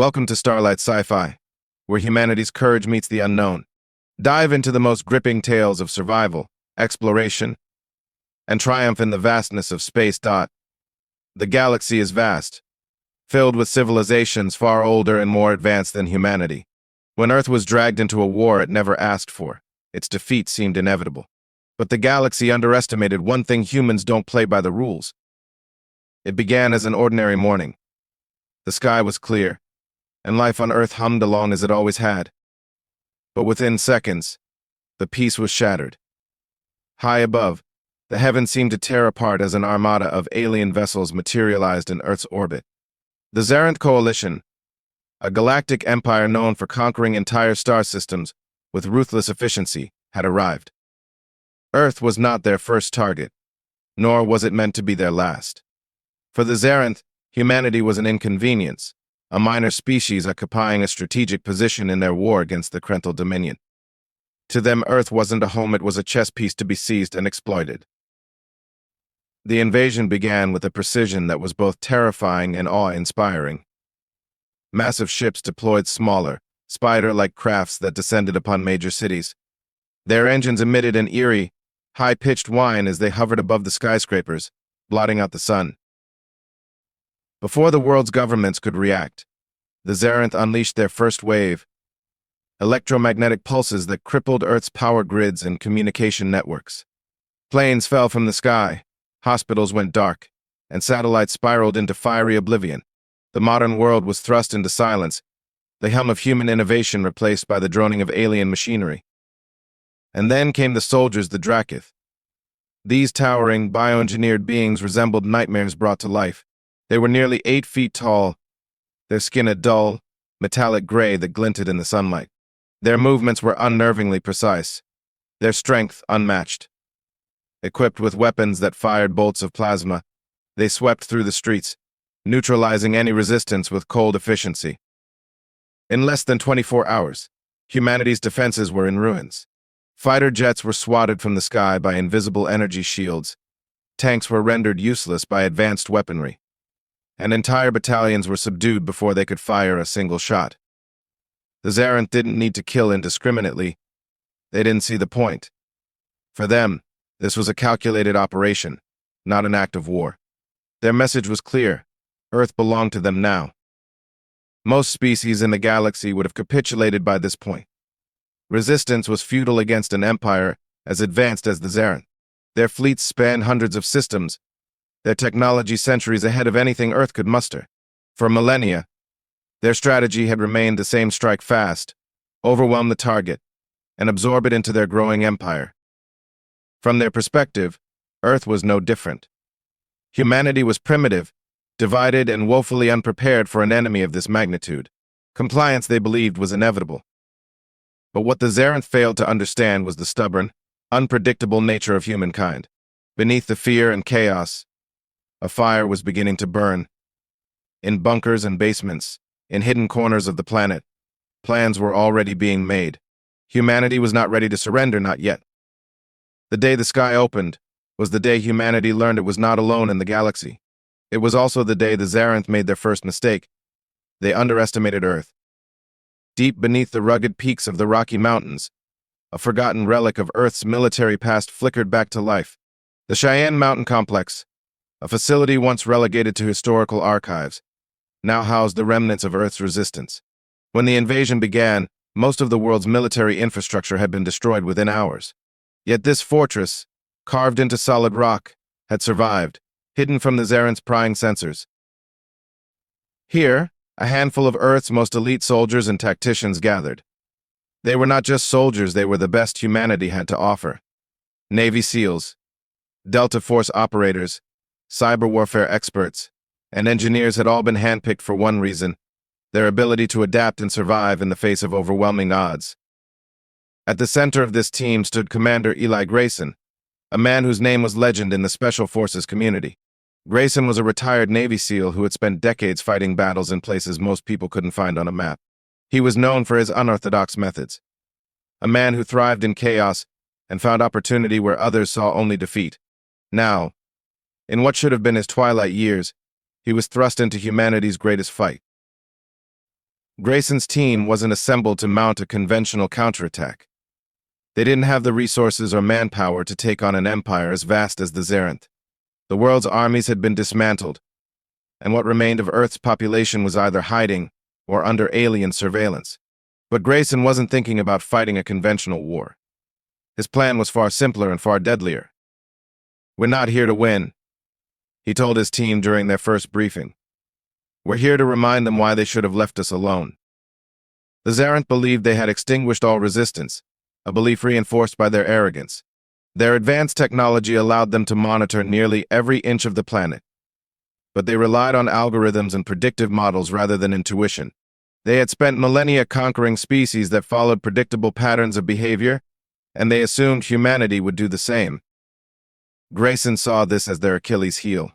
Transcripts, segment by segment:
Welcome to Starlight Sci-Fi, where humanity's courage meets the unknown. Dive into the most gripping tales of survival, exploration, and triumph in the vastness of space. The galaxy is vast, filled with civilizations far older and more advanced than humanity. When Earth was dragged into a war it never asked for, its defeat seemed inevitable. But the galaxy underestimated one thing: humans don't play by the rules. It began as an ordinary morning. The sky was clear, and life on Earth hummed along as it always had. But within seconds, the peace was shattered. High above, the heavens seemed to tear apart as an armada of alien vessels materialized in Earth's orbit. The Zarynth Coalition, a galactic empire known for conquering entire star systems with ruthless efficiency, had arrived. Earth was not their first target, nor was it meant to be their last. For the Zarynth, humanity was an inconvenience, a minor species occupying a strategic position in their war against the Krental Dominion. To them, Earth wasn't a home, it was a chess piece to be seized and exploited. The invasion began with a precision that was both terrifying and awe-inspiring. Massive ships deployed smaller, spider-like crafts that descended upon major cities. Their engines emitted an eerie, high-pitched whine as they hovered above the skyscrapers, blotting out the sun. Before the world's governments could react, the Zarynth unleashed their first wave, electromagnetic pulses that crippled Earth's power grids and communication networks. Planes fell from the sky, hospitals went dark, and satellites spiraled into fiery oblivion. The modern world was thrust into silence, the hum of human innovation replaced by the droning of alien machinery. And then came the soldiers, the Drakith. These towering, bioengineered beings resembled nightmares brought to life. They were nearly 8 feet tall, their skin a dull, metallic gray that glinted in the sunlight. Their movements were unnervingly precise, their strength unmatched. Equipped with weapons that fired bolts of plasma, they swept through the streets, neutralizing any resistance with cold efficiency. In less than 24 hours, humanity's defenses were in ruins. Fighter jets were swatted from the sky by invisible energy shields, tanks were rendered useless by advanced weaponry, and entire battalions were subdued before they could fire a single shot. The Zarynth didn't need to kill indiscriminately. They didn't see the point. For them, this was a calculated operation, not an act of war. Their message was clear: Earth belonged to them now. Most species in the galaxy would have capitulated by this point. Resistance was futile against an empire as advanced as the Zarynth. Their fleets spanned hundreds of systems, their technology centuries ahead of anything Earth could muster. For millennia, their strategy had remained the same: strike fast, overwhelm the target, and absorb it into their growing empire. From their perspective, Earth was no different. Humanity was primitive, divided, and woefully unprepared for an enemy of this magnitude. Compliance, they believed, was inevitable. But what the Zarynth failed to understand was the stubborn, unpredictable nature of humankind. Beneath the fear and chaos, a fire was beginning to burn. In bunkers and basements, in hidden corners of the planet, plans were already being made. Humanity was not ready to surrender, not yet. The day the sky opened was the day humanity learned it was not alone in the galaxy. It was also the day the Zarynth made their first mistake. They underestimated Earth. Deep beneath the rugged peaks of the Rocky Mountains, a forgotten relic of Earth's military past flickered back to life. The Cheyenne Mountain Complex, a facility once relegated to historical archives, now housed the remnants of Earth's resistance. When the invasion began, most of the world's military infrastructure had been destroyed within hours. Yet this fortress, carved into solid rock, had survived, hidden from the Zarynth's prying sensors. Here, a handful of Earth's most elite soldiers and tacticians gathered. They were not just soldiers, they were the best humanity had to offer. Navy SEALs, Delta Force operators, cyber warfare experts, and engineers had all been handpicked for one reason: their ability to adapt and survive in the face of overwhelming odds. At the center of this team stood Commander Eli Grayson, a man whose name was legend in the Special Forces community. Grayson was a retired Navy SEAL who had spent decades fighting battles in places most people couldn't find on a map. He was known for his unorthodox methods. A man who thrived in chaos and found opportunity where others saw only defeat. Now, in what should have been his twilight years, he was thrust into humanity's greatest fight. Grayson's team wasn't assembled to mount a conventional counterattack. They didn't have the resources or manpower to take on an empire as vast as the Zarynth. The world's armies had been dismantled, and what remained of Earth's population was either hiding or under alien surveillance. But Grayson wasn't thinking about fighting a conventional war. His plan was far simpler and far deadlier. "We're not here to win," he told his team during their first briefing. "We're here to remind them why they should have left us alone." The Zarynth believed they had extinguished all resistance, a belief reinforced by their arrogance. Their advanced technology allowed them to monitor nearly every inch of the planet. But they relied on algorithms and predictive models rather than intuition. They had spent millennia conquering species that followed predictable patterns of behavior, and they assumed humanity would do the same. Grayson saw this as their Achilles heel.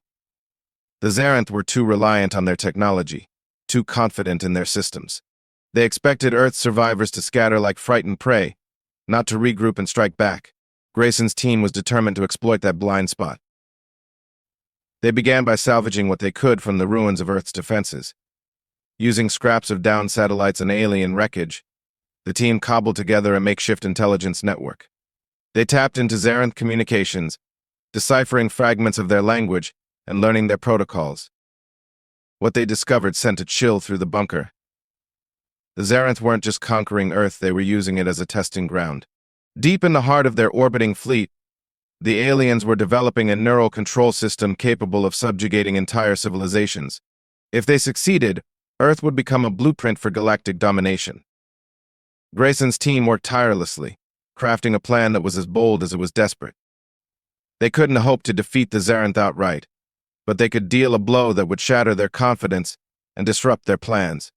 The Zarynth were too reliant on their technology, too confident in their systems. They expected Earth's survivors to scatter like frightened prey, not to regroup and strike back. Grayson's team was determined to exploit that blind spot. They began by salvaging what they could from the ruins of Earth's defenses. Using scraps of downed satellites and alien wreckage, the team cobbled together a makeshift intelligence network. They tapped into Zarynth communications, deciphering fragments of their language and learning their protocols. What they discovered sent a chill through the bunker. The Zarynth weren't just conquering Earth, they were using it as a testing ground. Deep in the heart of their orbiting fleet, the aliens were developing a neural control system capable of subjugating entire civilizations. If they succeeded, Earth would become a blueprint for galactic domination. Grayson's team worked tirelessly, crafting a plan that was as bold as it was desperate. They couldn't hope to defeat the Zarynth outright, but they could deal a blow that would shatter their confidence and disrupt their plans.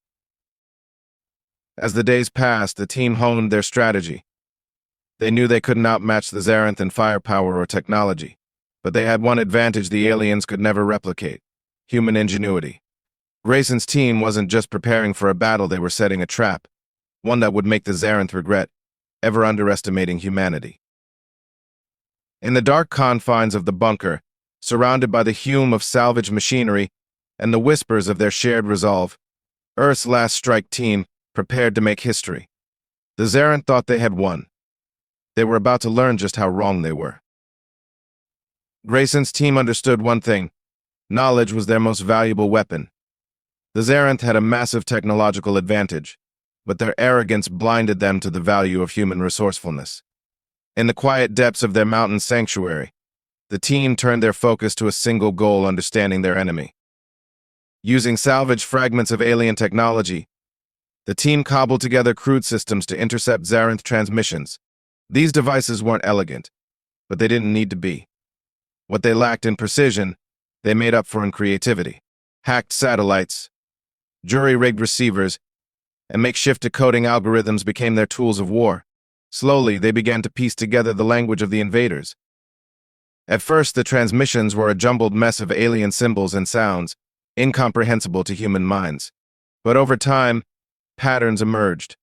As the days passed, the team honed their strategy. They knew they couldn't outmatch the Zarynth in firepower or technology, but they had one advantage the aliens could never replicate: human ingenuity. Grayson's team wasn't just preparing for a battle, they were setting a trap, one that would make the Zarynth regret ever underestimating humanity. In the dark confines of the bunker, surrounded by the hum of salvaged machinery and the whispers of their shared resolve, Earth's last strike team prepared to make history. The Zarynth thought they had won. They were about to learn just how wrong they were. Grayson's team understood one thing: knowledge was their most valuable weapon. The Zarynth had a massive technological advantage, but their arrogance blinded them to the value of human resourcefulness. In the quiet depths of their mountain sanctuary, the team turned their focus to a single goal: understanding their enemy. Using salvaged fragments of alien technology, the team cobbled together crude systems to intercept Zarynth transmissions. These devices weren't elegant, but they didn't need to be. What they lacked in precision, they made up for in creativity. Hacked satellites, jury-rigged receivers, and makeshift decoding algorithms became their tools of war. Slowly, they began to piece together the language of the invaders. At first, the transmissions were a jumbled mess of alien symbols and sounds, incomprehensible to human minds. But over time, patterns emerged.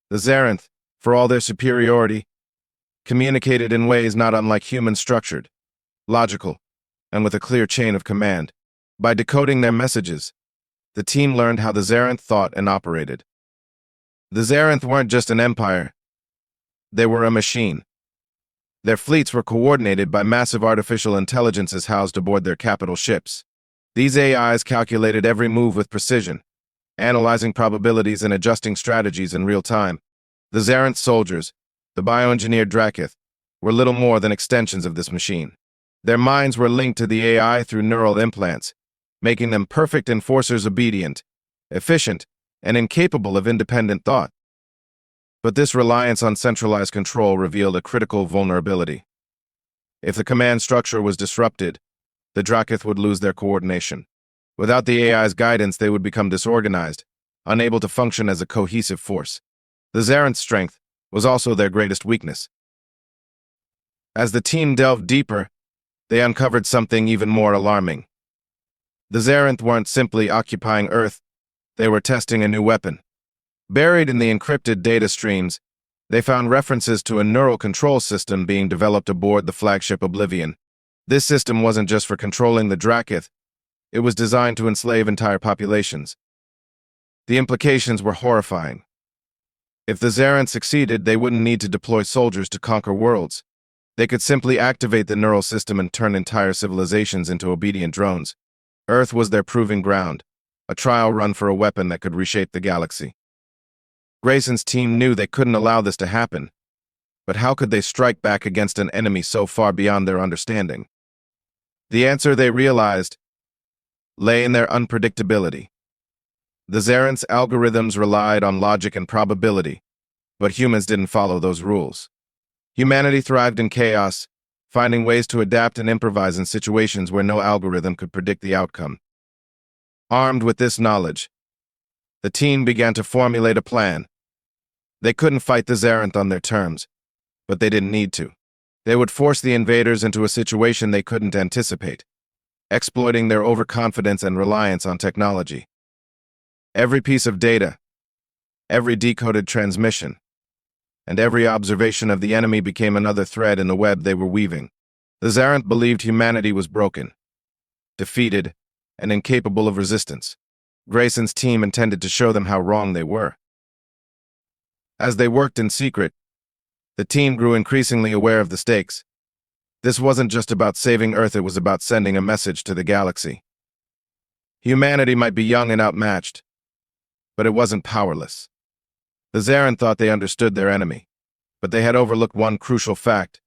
The Zarynth, for all their superiority, communicated in ways not unlike human-structured, logical, and with a clear chain of command. By decoding their messages, the team learned how the Zarynth thought and operated. The Zarynth weren't just an empire. They were a machine. Their fleets were coordinated by massive artificial intelligences housed aboard their capital ships. These AIs calculated every move with precision, analyzing probabilities and adjusting strategies in real time. The Zarynth soldiers, the bioengineered Drakith, were little more than extensions of this machine. Their minds were linked to the AI through neural implants, making them perfect enforcers, obedient, efficient, and incapable of independent thought. But this reliance on centralized control revealed a critical vulnerability. If the command structure was disrupted, the Drakith would lose their coordination. Without the AI's guidance, they would become disorganized, unable to function as a cohesive force. The Zarynth's strength was also their greatest weakness. As the team delved deeper, they uncovered something even more alarming. The Zarynth weren't simply occupying Earth, they were testing a new weapon. Buried in the encrypted data streams, they found references to a neural control system being developed aboard the flagship Oblivion. This system wasn't just for controlling the Drakith, it was designed to enslave entire populations. The implications were horrifying. If the Zarynth succeeded, they wouldn't need to deploy soldiers to conquer worlds. They could simply activate the neural system and turn entire civilizations into obedient drones. Earth was their proving ground, a trial run for a weapon that could reshape the galaxy. Grayson's team knew they couldn't allow this to happen, but how could they strike back against an enemy so far beyond their understanding? The answer, they realized, lay in their unpredictability. The Zarynth's algorithms relied on logic and probability, but humans didn't follow those rules. Humanity thrived in chaos, finding ways to adapt and improvise in situations where no algorithm could predict the outcome. Armed with this knowledge, the team began to formulate a plan. They couldn't fight the Zarynth on their terms, but they didn't need to. They would force the invaders into a situation they couldn't anticipate, exploiting their overconfidence and reliance on technology. Every piece of data, every decoded transmission, and every observation of the enemy became another thread in the web they were weaving. The Zarynth believed humanity was broken, defeated, and incapable of resistance. Grayson's team intended to show them how wrong they were. As they worked in secret, the team grew increasingly aware of the stakes. This wasn't just about saving Earth, it was about sending a message to the galaxy. Humanity might be young and outmatched, but it wasn't powerless. The Zarynth thought they understood their enemy, but they had overlooked one crucial fact.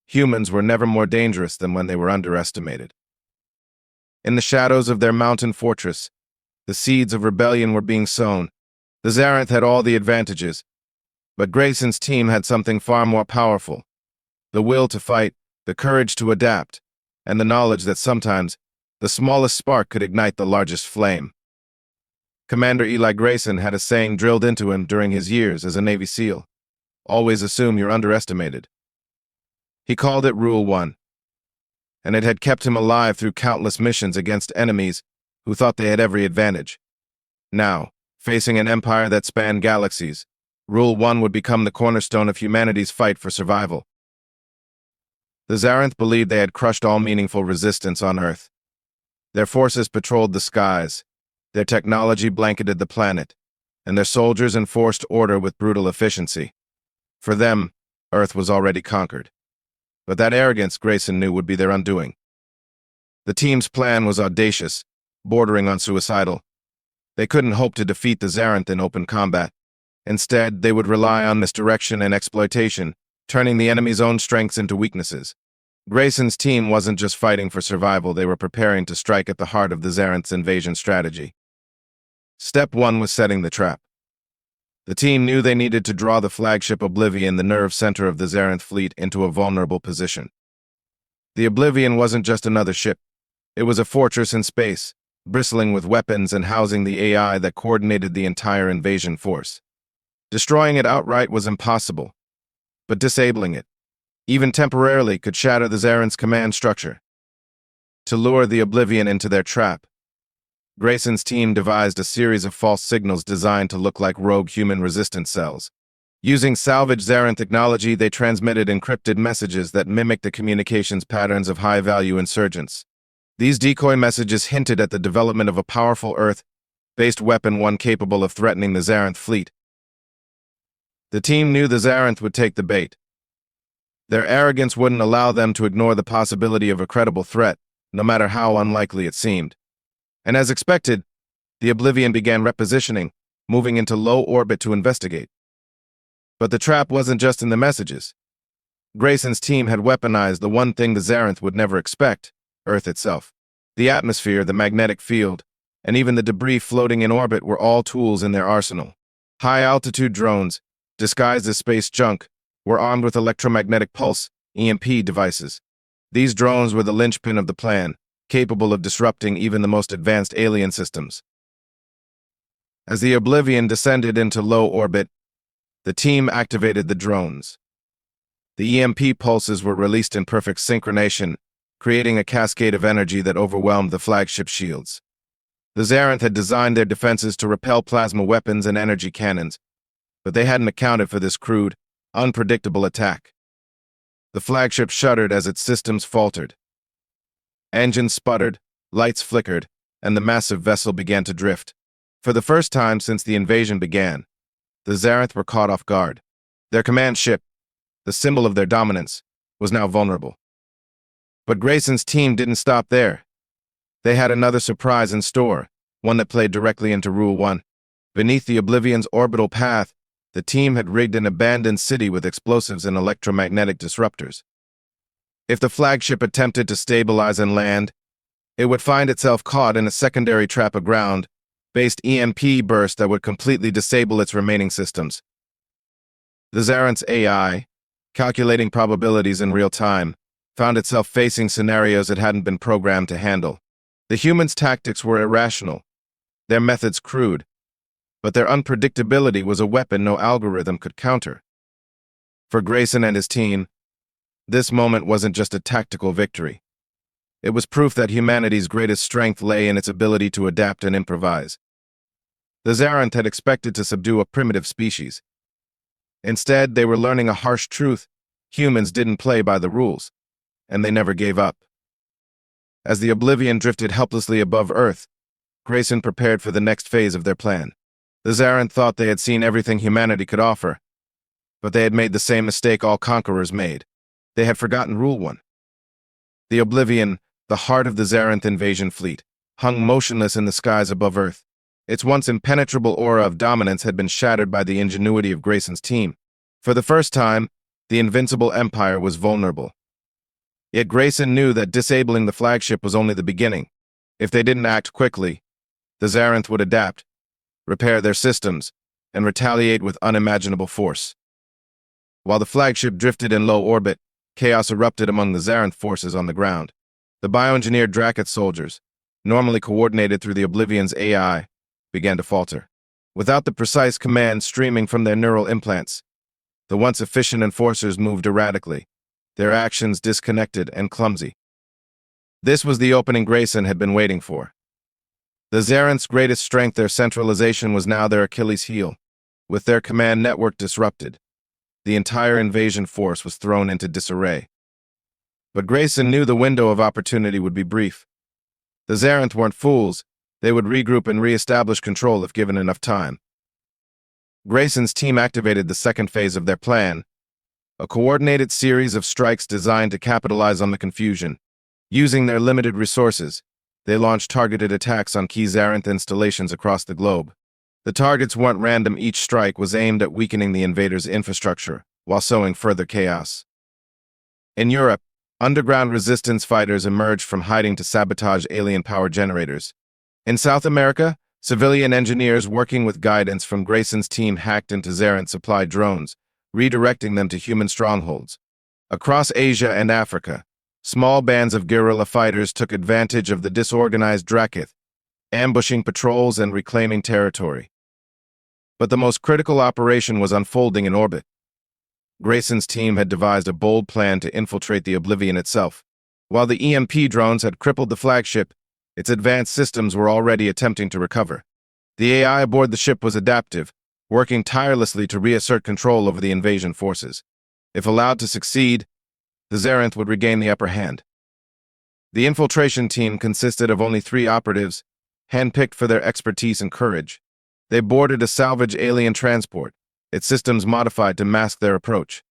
Humans were never more dangerous than when they were underestimated. In the shadows of their mountain fortress, the seeds of rebellion were being sown. The Zarynth had all the advantages, but Grayson's team had something far more powerful: the will to fight, the courage to adapt, and the knowledge that sometimes the smallest spark could ignite the largest flame. Commander Eli Grayson had a saying drilled into him during his years as a Navy SEAL: always assume you're underestimated. He called it Rule 1, and it had kept him alive through countless missions against enemies who thought they had every advantage. Now, facing an empire that spanned galaxies, Rule 1 would become the cornerstone of humanity's fight for survival. The Zarynth believed they had crushed all meaningful resistance on Earth. Their forces patrolled the skies, their technology blanketed the planet, and their soldiers enforced order with brutal efficiency. For them, Earth was already conquered. But that arrogance, Grayson knew, would be their undoing. The team's plan was audacious, bordering on suicidal. They couldn't hope to defeat the Zarynth in open combat. Instead, they would rely on misdirection and exploitation, turning the enemy's own strengths into weaknesses. Grayson's team wasn't just fighting for survival, they were preparing to strike at the heart of the Zarynth's invasion strategy. Step 1 was setting the trap. The team knew they needed to draw the flagship Oblivion, the nerve center of the Zarynth fleet, into a vulnerable position. The Oblivion wasn't just another ship. It was a fortress in space, bristling with weapons and housing the AI that coordinated the entire invasion force. Destroying it outright was impossible, but disabling it, even temporarily, could shatter the Zarynth's command structure. To lure the Oblivion into their trap, Grayson's team devised a series of false signals designed to look like rogue human resistance cells. Using salvaged Zarynth technology, they transmitted encrypted messages that mimicked the communications patterns of high-value insurgents. These decoy messages hinted at the development of a powerful Earth-based weapon, one capable of threatening the Zarynth fleet. The team knew the Zarynth would take the bait. Their arrogance wouldn't allow them to ignore the possibility of a credible threat, no matter how unlikely it seemed. And as expected, the Oblivion began repositioning, moving into low orbit to investigate. But the trap wasn't just in the messages. Grayson's team had weaponized the one thing the Zarynth would never expect: Earth itself. The atmosphere, the magnetic field, and even the debris floating in orbit were all tools in their arsenal. High-altitude drones, disguised as space junk, were armed with electromagnetic pulse, EMP devices. These drones were the linchpin of the plan, capable of disrupting even the most advanced alien systems. As the Oblivion descended into low orbit, the team activated the drones. The EMP pulses were released in perfect synchronization, creating a cascade of energy that overwhelmed the flagship shields. The Zarynth had designed their defenses to repel plasma weapons and energy cannons, but they hadn't accounted for this crude, unpredictable attack. The flagship shuddered as its systems faltered. Engines sputtered, lights flickered, and the massive vessel began to drift. For the first time since the invasion began, the Zarynth were caught off guard. Their command ship, the symbol of their dominance, was now vulnerable. But Grayson's team didn't stop there. They had another surprise in store, one that played directly into Rule 1. Beneath the Oblivion's orbital path, the team had rigged an abandoned city with explosives and electromagnetic disruptors. If the flagship attempted to stabilize and land, it would find itself caught in a secondary trap of ground-based EMP burst that would completely disable its remaining systems. The Zarynth's AI, calculating probabilities in real time, found itself facing scenarios it hadn't been programmed to handle. The humans' tactics were irrational, their methods crude, but their unpredictability was a weapon no algorithm could counter. For Grayson and his team, this moment wasn't just a tactical victory. It was proof that humanity's greatest strength lay in its ability to adapt and improvise. The Zarynth had expected to subdue a primitive species. Instead, they were learning a harsh truth: humans didn't play by the rules, and they never gave up. As the Oblivion drifted helplessly above Earth, Grayson prepared for the next phase of their plan. The Zarynth thought they had seen everything humanity could offer, but they had made the same mistake all conquerors made. They had forgotten Rule 1. The Oblivion, the heart of the Zarynth invasion fleet, hung motionless in the skies above Earth. Its once impenetrable aura of dominance had been shattered by the ingenuity of Grayson's team. For the first time, the Invincible Empire was vulnerable. Yet Grayson knew that disabling the flagship was only the beginning. If they didn't act quickly, the Zarynth would adapt, repair their systems, and retaliate with unimaginable force. While the flagship drifted in low orbit, chaos erupted among the Zarynth forces on the ground. The bioengineered Draketh soldiers, normally coordinated through the Oblivion's AI, began to falter. Without the precise commands streaming from their neural implants, the once efficient enforcers moved erratically, their actions disconnected and clumsy. This was the opening Grayson had been waiting for. The Zarynth's greatest strength, their centralization, was now their Achilles heel. With their command network disrupted, the entire invasion force was thrown into disarray. But Grayson knew the window of opportunity would be brief. The Zarynth weren't fools. They would regroup and re-establish control if given enough time. Grayson's team activated the second phase of their plan, a coordinated series of strikes designed to capitalize on the confusion. Using their limited resources, they launched targeted attacks on key Zarynth installations across the globe. The targets weren't random. Each strike was aimed at weakening the invaders' infrastructure while sowing further chaos. In Europe, underground resistance fighters emerged from hiding to sabotage alien power generators. In South America, civilian engineers working with guidance from Grayson's team hacked into Zarynth-supplied drones, redirecting them to human strongholds. Across Asia and Africa, small bands of guerrilla fighters took advantage of the disorganized Draketh, ambushing patrols and reclaiming territory. But the most critical operation was unfolding in orbit. Grayson's team had devised a bold plan to infiltrate the Oblivion itself. While the EMP drones had crippled the flagship, its advanced systems were already attempting to recover. The AI aboard the ship was adaptive, working tirelessly to reassert control over the invasion forces. If allowed to succeed, the Zarynth would regain the upper hand. The infiltration team consisted of only 3 operatives, handpicked for their expertise and courage. They boarded a salvage alien transport, its systems modified to mask their approach.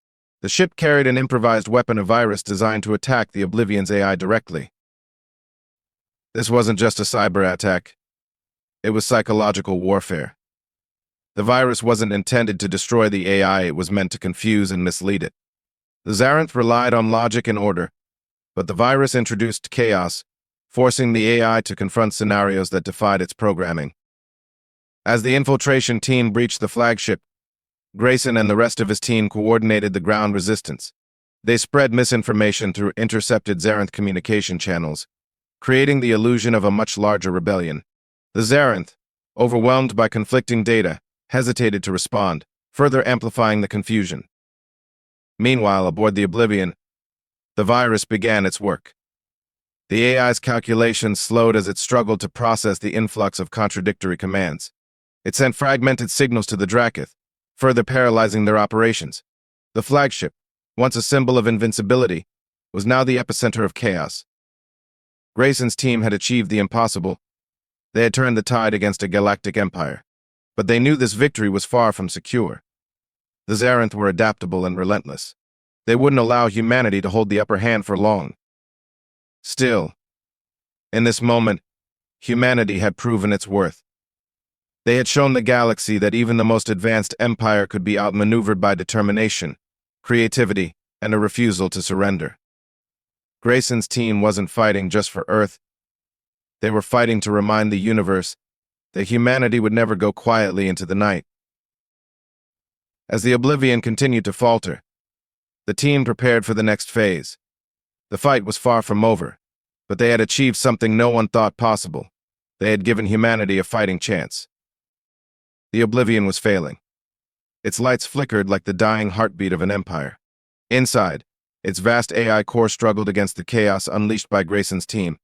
The ship carried an improvised weapon, a virus designed to attack the Oblivion's AI directly. This wasn't just a cyber attack. It was psychological warfare. The virus wasn't intended to destroy the AI, it was meant to confuse and mislead it. The Zarynth relied on logic and order, but the virus introduced chaos, forcing the AI to confront scenarios that defied its programming. As the infiltration team breached the flagship, Grayson and the rest of his team coordinated the ground resistance. They spread misinformation through intercepted Zarynth communication channels, creating the illusion of a much larger rebellion. The Zarynth, overwhelmed by conflicting data, hesitated to respond, further amplifying the confusion. Meanwhile, aboard the Oblivion, the virus began its work. The AI's calculations slowed as it struggled to process the influx of contradictory commands. It sent fragmented signals to the Draketh, further paralyzing their operations. The flagship, once a symbol of invincibility, was now the epicenter of chaos. Grayson's team had achieved the impossible. They had turned the tide against a galactic empire, but they knew this victory was far from secure. The Zarynth were adaptable and relentless. They wouldn't allow humanity to hold the upper hand for long. Still, in this moment, humanity had proven its worth. They had shown the galaxy that even the most advanced empire could be outmaneuvered by determination, creativity, and a refusal to surrender. Grayson's team wasn't fighting just for Earth. They were fighting to remind the universe that humanity would never go quietly into the night. As the Oblivion continued to falter, the team prepared for the next phase. The fight was far from over, but they had achieved something no one thought possible. They had given humanity a fighting chance. The Oblivion was failing. Its lights flickered like the dying heartbeat of an empire. Inside, its vast AI core struggled against the chaos unleashed by Grayson's team.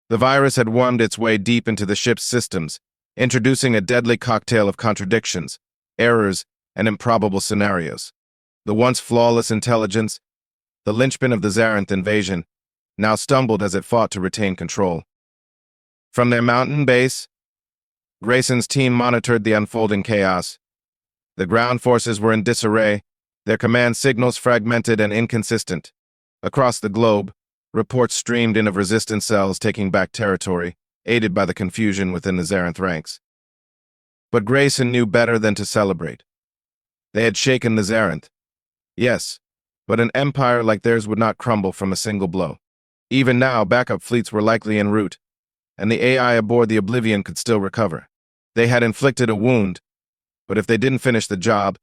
The virus had wormed its way deep into the ship's systems, introducing a deadly cocktail of contradictions, errors, and improbable scenarios. The once flawless intelligence, the linchpin of the Zarynth invasion, now stumbled as it fought to retain control. From their mountain base, Grayson's team monitored the unfolding chaos. The ground forces were in disarray, their command signals fragmented and inconsistent. Across the globe, reports streamed in of resistance cells taking back territory, aided by the confusion within the Zarynth ranks. But Grayson knew better than to celebrate. They had shaken the Zarynth. Yes, but an empire like theirs would not crumble from a single blow. Even now, backup fleets were likely en route, and the AI aboard the Oblivion could still recover. They had inflicted a wound, but if they didn't finish the job,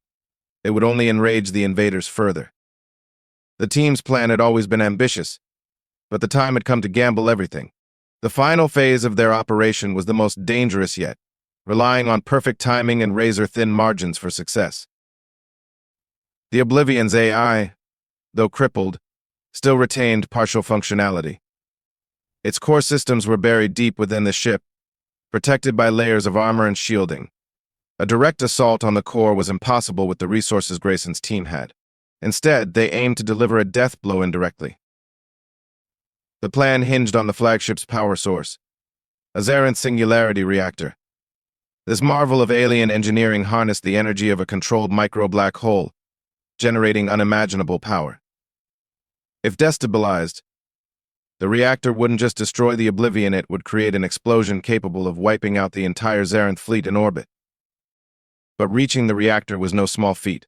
it would only enrage the invaders further. The team's plan had always been ambitious, but the time had come to gamble everything. The final phase of their operation was the most dangerous yet, relying on perfect timing and razor-thin margins for success. The Oblivion's AI, though crippled, still retained partial functionality. Its core systems were buried deep within the ship, protected by layers of armor and shielding. A direct assault on the core was impossible with the resources Grayson's team had. Instead, they aimed to deliver a death blow indirectly. The plan hinged on the flagship's power source, a Zarynth singularity reactor. This marvel of alien engineering harnessed the energy of a controlled micro-black hole, generating unimaginable power. If destabilized, the reactor wouldn't just destroy the Oblivion, it would create an explosion capable of wiping out the entire Zarynth fleet in orbit. But reaching the reactor was no small feat.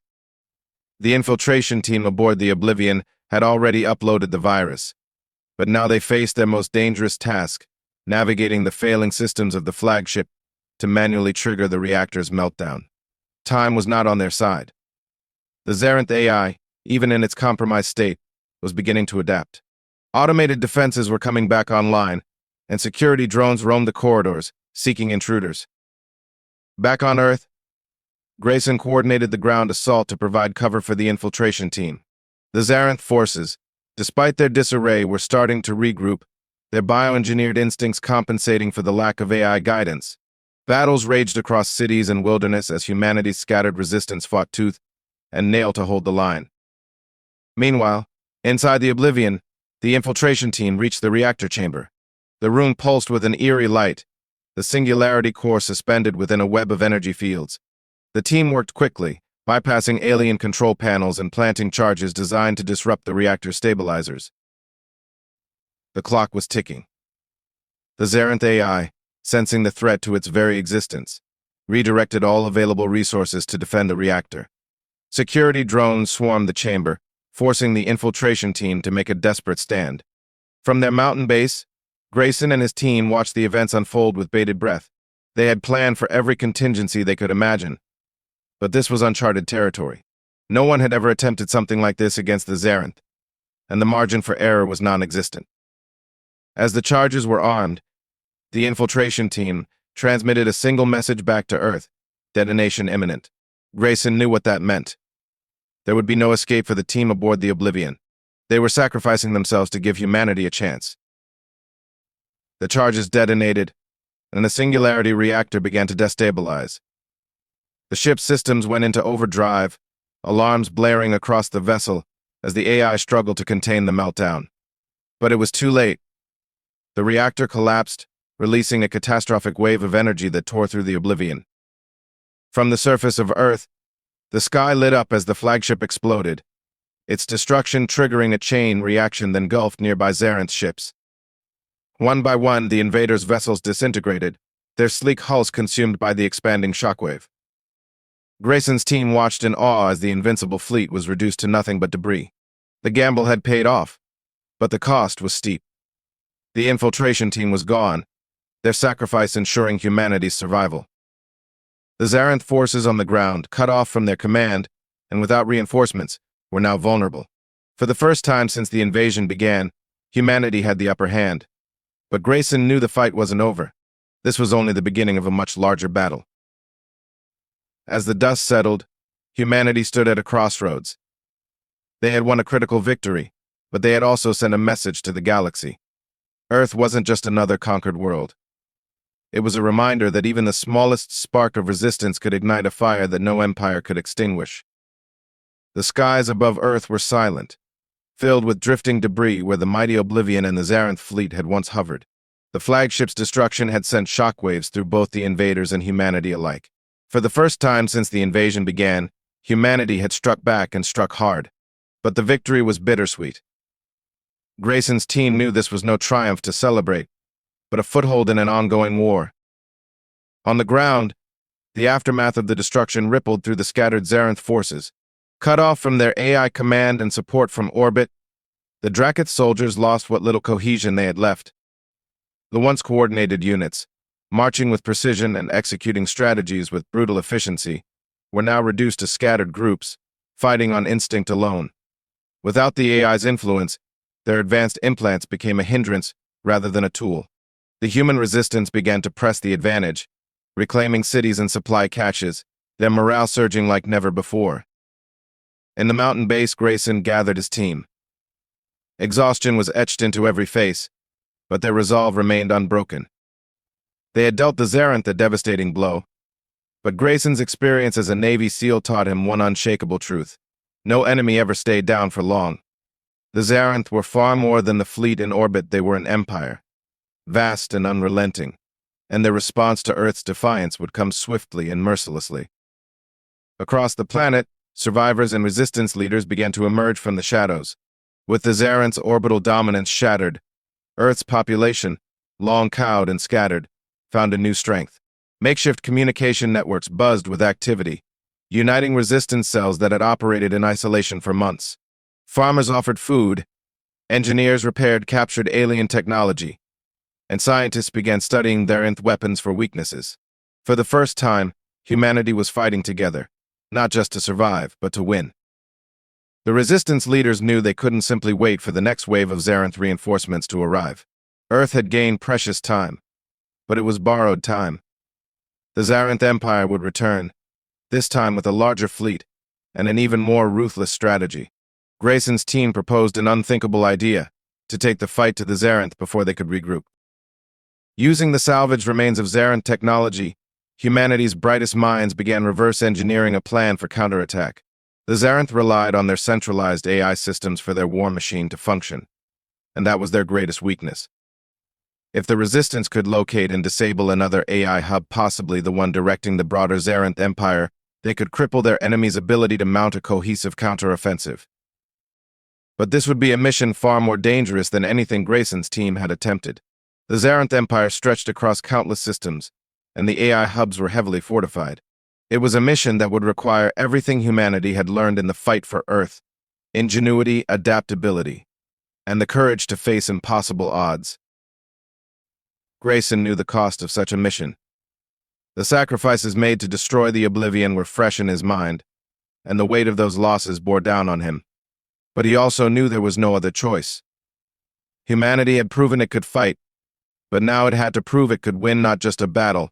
The infiltration team aboard the Oblivion had already uploaded the virus, but now they faced their most dangerous task, navigating the failing systems of the flagship to manually trigger the reactor's meltdown. Time was not on their side. The Zarynth AI, even in its compromised state, was beginning to adapt. Automated defenses were coming back online, and security drones roamed the corridors, seeking intruders. Back on Earth, Grayson coordinated the ground assault to provide cover for the infiltration team. The Zarynth forces, despite their disarray, were starting to regroup, their bioengineered instincts compensating for the lack of AI guidance. Battles raged across cities and wilderness as humanity's scattered resistance fought tooth and nail to hold the line. Meanwhile, inside the Oblivion, the infiltration team reached the reactor chamber. The room pulsed with an eerie light, the singularity core suspended within a web of energy fields. The team worked quickly, bypassing alien control panels and planting charges designed to disrupt the reactor stabilizers. The clock was ticking. The Zarynth AI, sensing the threat to its very existence, redirected all available resources to defend the reactor. Security drones swarmed the chamber, forcing the infiltration team to make a desperate stand. From their mountain base, Grayson and his team watched the events unfold with bated breath. They had planned for every contingency they could imagine, but this was uncharted territory. No one had ever attempted something like this against the Zarynth, and the margin for error was non-existent. As the charges were armed, the infiltration team transmitted a single message back to Earth: detonation imminent. Grayson knew what that meant. There would be no escape for the team aboard the Oblivion. They were sacrificing themselves to give humanity a chance. The charges detonated, and the singularity reactor began to destabilize. The ship's systems went into overdrive, alarms blaring across the vessel as the AI struggled to contain the meltdown. But it was too late. The reactor collapsed, releasing a catastrophic wave of energy that tore through the oblivion. From the surface of Earth, the sky lit up as the flagship exploded, its destruction triggering a chain reaction that engulfed nearby Zarynth ships. One by one, the invaders' vessels disintegrated, their sleek hulls consumed by the expanding shockwave. Grayson's team watched in awe as the invincible fleet was reduced to nothing but debris. The gamble had paid off, but the cost was steep. The infiltration team was gone, their sacrifice ensuring humanity's survival. The Zarynth forces on the ground, cut off from their command, and without reinforcements, were now vulnerable. For the first time since the invasion began, humanity had the upper hand. But Grayson knew the fight wasn't over. This was only the beginning of a much larger battle. As the dust settled, humanity stood at a crossroads. They had won a critical victory, but they had also sent a message to the galaxy. Earth wasn't just another conquered world. It was a reminder that even the smallest spark of resistance could ignite a fire that no empire could extinguish. The skies above Earth were silent, filled with drifting debris where the mighty Oblivion and the Zarynth fleet had once hovered. The flagship's destruction had sent shockwaves through both the invaders and humanity alike. For the first time since the invasion began, humanity had struck back and struck hard. But the victory was bittersweet. Grayson's team knew this was no triumph to celebrate, but a foothold in an ongoing war. On the ground, the aftermath of the destruction rippled through the scattered Zarynth forces. Cut off from their AI command and support from orbit, the Drakketh soldiers lost what little cohesion they had left. The once coordinated units, marching with precision and executing strategies with brutal efficiency, were now reduced to scattered groups, fighting on instinct alone. Without the AI's influence, their advanced implants became a hindrance rather than a tool. The human resistance began to press the advantage, reclaiming cities and supply caches, their morale surging like never before. In the mountain base, Grayson gathered his team. Exhaustion was etched into every face, but their resolve remained unbroken. They had dealt the Zarynth a devastating blow, but Grayson's experience as a Navy SEAL taught him one unshakable truth. No enemy ever stayed down for long. The Zarynth were far more than the fleet in orbit. They were an empire, vast and unrelenting, and their response to Earth's defiance would come swiftly and mercilessly. Across the planet, survivors and resistance leaders began to emerge from the shadows. With the Zarynth's orbital dominance shattered, Earth's population, long cowed and scattered, found a new strength. Makeshift communication networks buzzed with activity, uniting resistance cells that had operated in isolation for months. Farmers offered food, engineers repaired captured alien technology, and scientists began studying Zarynth weapons for weaknesses. For the first time, humanity was fighting together, not just to survive, but to win. The resistance leaders knew they couldn't simply wait for the next wave of Zarynth reinforcements to arrive. Earth had gained precious time, but it was borrowed time. The Zarynth Empire would return, this time with a larger fleet and an even more ruthless strategy. Grayson's team proposed an unthinkable idea: to take the fight to the Zarynth before they could regroup. Using the salvaged remains of Zarynth technology, humanity's brightest minds began reverse engineering a plan for counterattack. The Zarynth relied on their centralized AI systems for their war machine to function, and that was their greatest weakness. If the Resistance could locate and disable another AI hub, possibly the one directing the broader Zarynth Empire, they could cripple their enemy's ability to mount a cohesive counteroffensive. But this would be a mission far more dangerous than anything Grayson's team had attempted. The Zarynth Empire stretched across countless systems, and the AI hubs were heavily fortified. It was a mission that would require everything humanity had learned in the fight for Earth: ingenuity, adaptability, and the courage to face impossible odds. Grayson knew the cost of such a mission. The sacrifices made to destroy the Oblivion were fresh in his mind, and the weight of those losses bore down on him. But he also knew there was no other choice. Humanity had proven it could fight, but now it had to prove it could win not just a battle,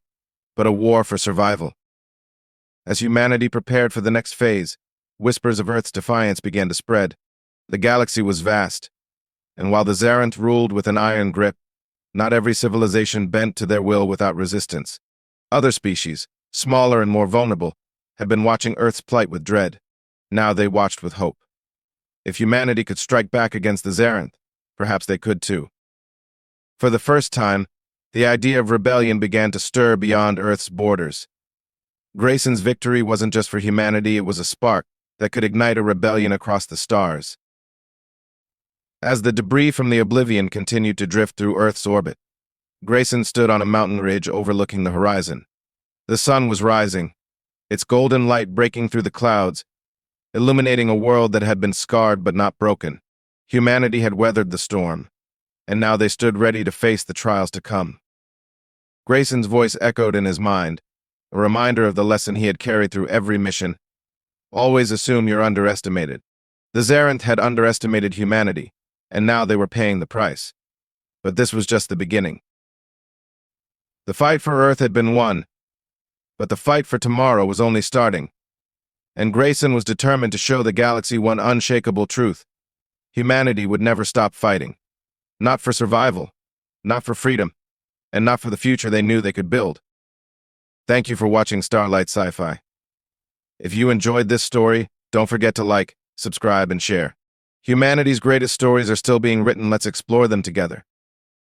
but a war for survival. As humanity prepared for the next phase, whispers of Earth's defiance began to spread. The galaxy was vast, and while the Zarynth ruled with an iron grip, not every civilization bent to their will without resistance. Other species, smaller and more vulnerable, had been watching Earth's plight with dread. Now they watched with hope. If humanity could strike back against the Zarynth, perhaps they could too. For the first time, The idea of rebellion began to stir beyond Earth's borders. Grayson's victory wasn't just for humanity, it was a spark that could ignite a rebellion across the stars. As the debris from the Oblivion continued to drift through Earth's orbit, Grayson stood on a mountain ridge overlooking the horizon. The sun was rising, its golden light breaking through the clouds, illuminating a world that had been scarred but not broken. Humanity had weathered the storm, and now they stood ready to face the trials to come. Grayson's voice echoed in his mind, a reminder of the lesson he had carried through every mission. Always assume you're underestimated. The Zarynth had underestimated humanity, and now they were paying the price. But this was just the beginning. The fight for Earth had been won, but the fight for tomorrow was only starting. And Grayson was determined to show the galaxy one unshakable truth. Humanity would never stop fighting. Not for survival, not for freedom, and not for the future they knew they could build. Thank you for watching Starlight Sci-Fi. If you enjoyed this story, don't forget to like, subscribe, and share. Humanity's greatest stories are still being written. Let's explore them together.